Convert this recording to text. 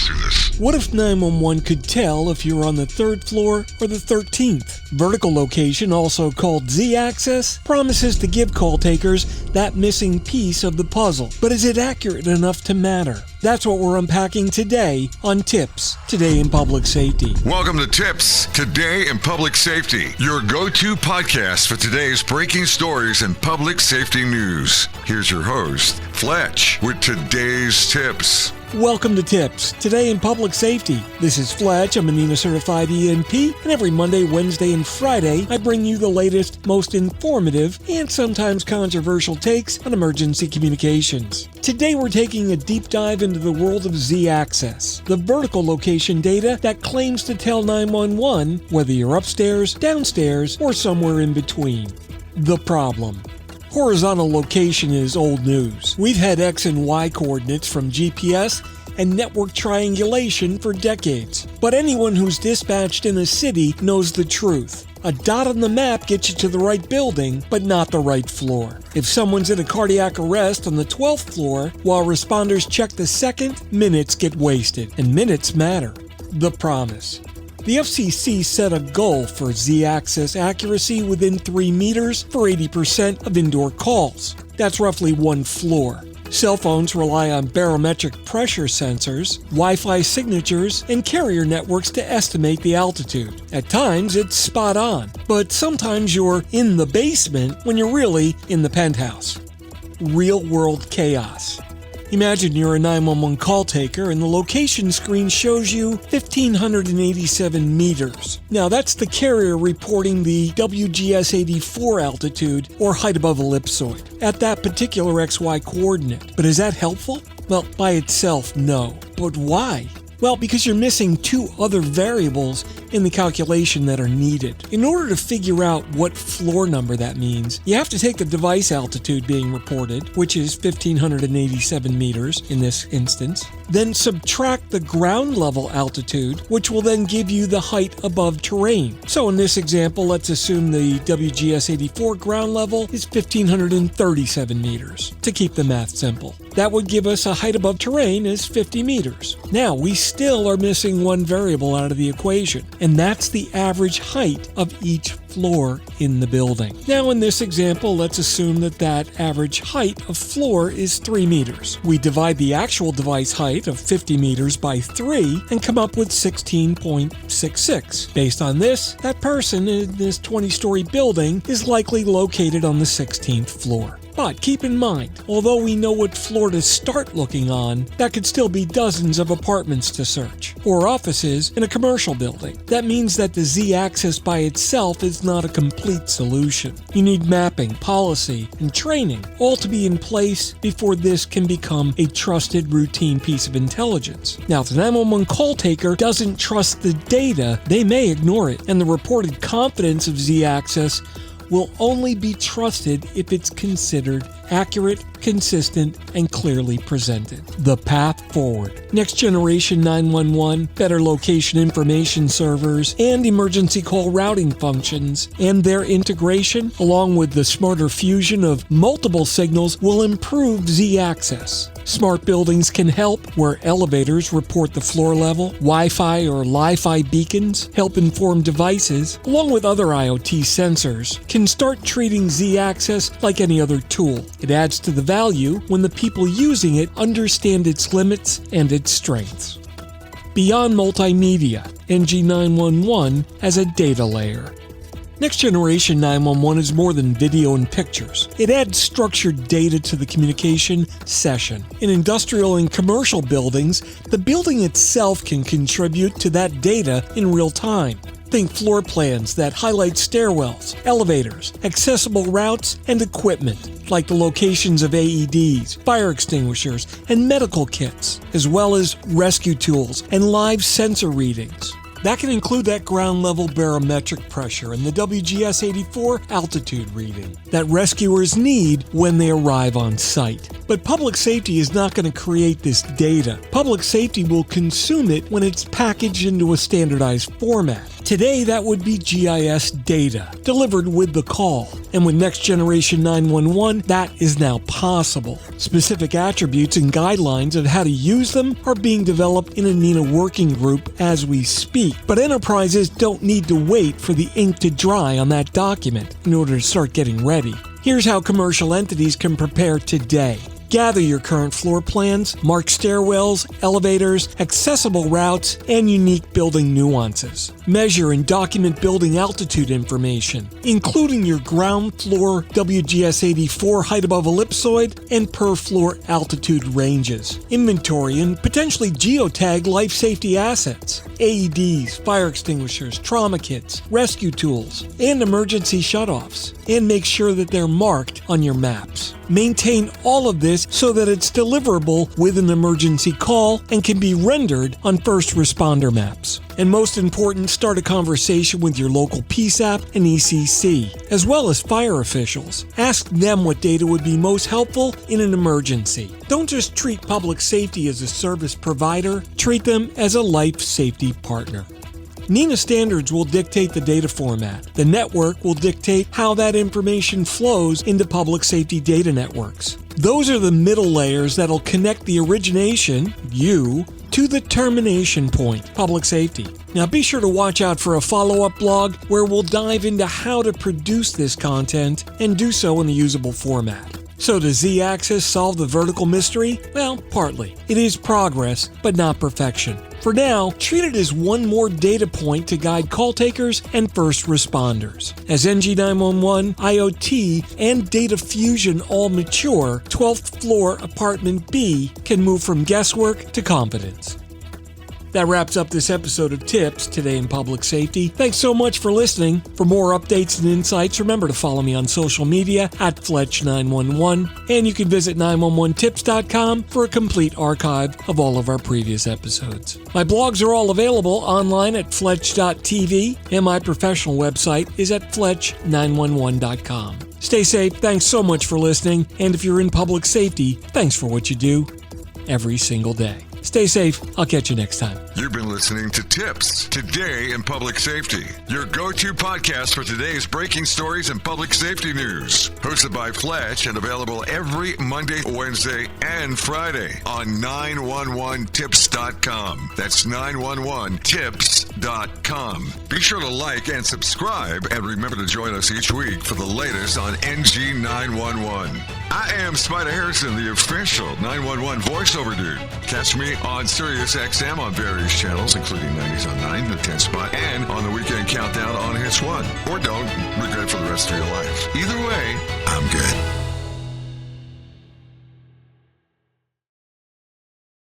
through this. What if 911 could tell if you're on the 3rd floor or the 13th? Vertical location, also called Z-axis, promises to give call takers that missing piece of the puzzle. But is it accurate enough to matter? That's what we're unpacking today on TiPS, Today in Public Safety. Welcome to TiPS, Today in Public Safety, your go-to podcast for today's breaking stories and public safety news. Here's your host, Fletch, with today's tips. Welcome to TiPS, Today in Public Safety. This is Fletch, I'm a NENA certified ENP, and every Monday, Wednesday, and Friday, I bring you the latest, most informative, and sometimes controversial takes on emergency communications. Today we're taking a deep dive into the world of Z-axis, the vertical location data that claims to tell 911 whether you're upstairs, downstairs, or somewhere in between. The problem. Horizontal location is old news. We've had X and Y coordinates from GPS and network triangulation for decades. But anyone who's dispatched in a city knows the truth. A dot on the map gets you to the right building, but not the right floor. If someone's in a cardiac arrest on the 12th floor, while responders check the 2nd, minutes get wasted, and minutes matter. The promise. The FCC set a goal for Z-axis accuracy within 3 meters for 80% of indoor calls. That's roughly 1 floor. Cell phones rely on barometric pressure sensors, Wi-Fi signatures, and carrier networks to estimate the altitude. At times, it's spot on, but sometimes you're in the basement when you're really in the penthouse. Real-world chaos. Imagine you're a 911 call taker and the location screen shows you 1,587 meters. Now that's the carrier reporting the WGS-84 altitude or height above ellipsoid at that particular XY coordinate. But is that helpful? Well, by itself, no. But why? Well, because you're missing 2 other variables in the calculation that are needed. In order to figure out what floor number that means, you have to take the device altitude being reported, which is 1,587 meters in this instance, then subtract the ground level altitude, which will then give you the height above terrain. So in this example, let's assume the WGS-84 ground level is 1,537 meters, to keep the math simple. That would give us a height above terrain as 50 meters. Now, we still are missing 1 variable out of the equation, and that's the average height of each floor in the building. Now in this example, let's assume that average height of floor is 3 meters. We divide the actual device height of 50 meters by 3 and come up with 16.66. Based on this, that person in this 20-story building is likely located on the 16th floor. But keep in mind, although we know what floor to start looking on, that could still be dozens of apartments to search, or offices in a commercial building. That means that the Z-axis by itself is not a complete solution. You need mapping, policy, and training, all to be in place before this can become a trusted routine piece of intelligence. Now, if the 911 call taker doesn't trust the data, they may ignore it, and the reported confidence of Z-axis will only be trusted if it's considered accurate, consistent, and clearly presented. The path forward. Next generation 911, better location information servers, and emergency call routing functions, and their integration, along with the smarter fusion of multiple signals, will improve Z-axis. Smart buildings can help, where elevators report the floor level, Wi-Fi or Li-Fi beacons help inform devices, along with other IoT sensors, can start treating Z-axis like any other tool. It adds to the value when the people using it understand its limits and its strengths. Beyond multimedia, NG911 as a data layer. Next generation 911 is more than video and pictures. It adds structured data to the communication session. In industrial and commercial buildings, the building itself can contribute to that data in real time. Think floor plans that highlight stairwells, elevators, accessible routes, and equipment, like the locations of AEDs, fire extinguishers, and medical kits, as well as rescue tools and live sensor readings. That can include that ground level barometric pressure and the WGS-84 altitude reading that rescuers need when they arrive on site. But public safety is not going to create this data. Public safety will consume it when it's packaged into a standardized format. Today, that would be GIS data, delivered with the call. And with Next Generation 911, that is now possible. Specific attributes and guidelines of how to use them are being developed in a NENA working group as we speak. But enterprises don't need to wait for the ink to dry on that document in order to start getting ready. Here's how commercial entities can prepare today. Gather your current floor plans, mark stairwells, elevators, accessible routes, and unique building nuances. Measure and document building altitude information, including your ground floor WGS-84 height above ellipsoid and per floor altitude ranges. Inventory and potentially geotag life safety assets, AEDs, fire extinguishers, trauma kits, rescue tools, and emergency shutoffs. And make sure that they're marked on your maps. Maintain all of this so that it's deliverable with an emergency call and can be rendered on first responder maps. And most important, start a conversation with your local PSAP and ECC, as well as fire officials. Ask them what data would be most helpful in an emergency. Don't just treat public safety as a service provider, treat them as a life safety partner. NENA standards will dictate the data format. The network will dictate how that information flows into public safety data networks. Those are the middle layers that'll connect the origination, you, to the termination point, public safety. Now be sure to watch out for a follow-up blog where we'll dive into how to produce this content and do so in a usable format. So does Z-axis solve the vertical mystery? Well, partly. It is progress, but not perfection. For now, treat it as one more data point to guide call takers and first responders. As NG911, IoT, and data fusion all mature, 12th floor apartment B can move from guesswork to confidence. That wraps up this episode of TiPS, Today in Public Safety. Thanks so much for listening. For more updates and insights, remember to follow me on social media at Fletch911, and you can visit 911tips.com for a complete archive of all of our previous episodes. My blogs are all available online at Fletch.tv, and my professional website is at Fletch911.com. Stay safe, thanks so much for listening, and if you're in public safety, thanks for what you do every single day. Stay safe. I'll catch you next time. You've been listening to TiPS, Today in Public Safety, your go-to podcast for today's breaking stories and public safety news. Hosted by Fletch and available every Monday, Wednesday, and Friday on 911tips.com. That's 911tips.com. Be sure to like and subscribe, and remember to join us each week for the latest on NG911. I am Spider Harrison, the official 911 voiceover dude. Catch me on Sirius XM on various channels, including 90s on 9, the 10 spot, and on the weekend countdown on Hits 1. Or don't regret it for the rest of your life. Either way, I'm good.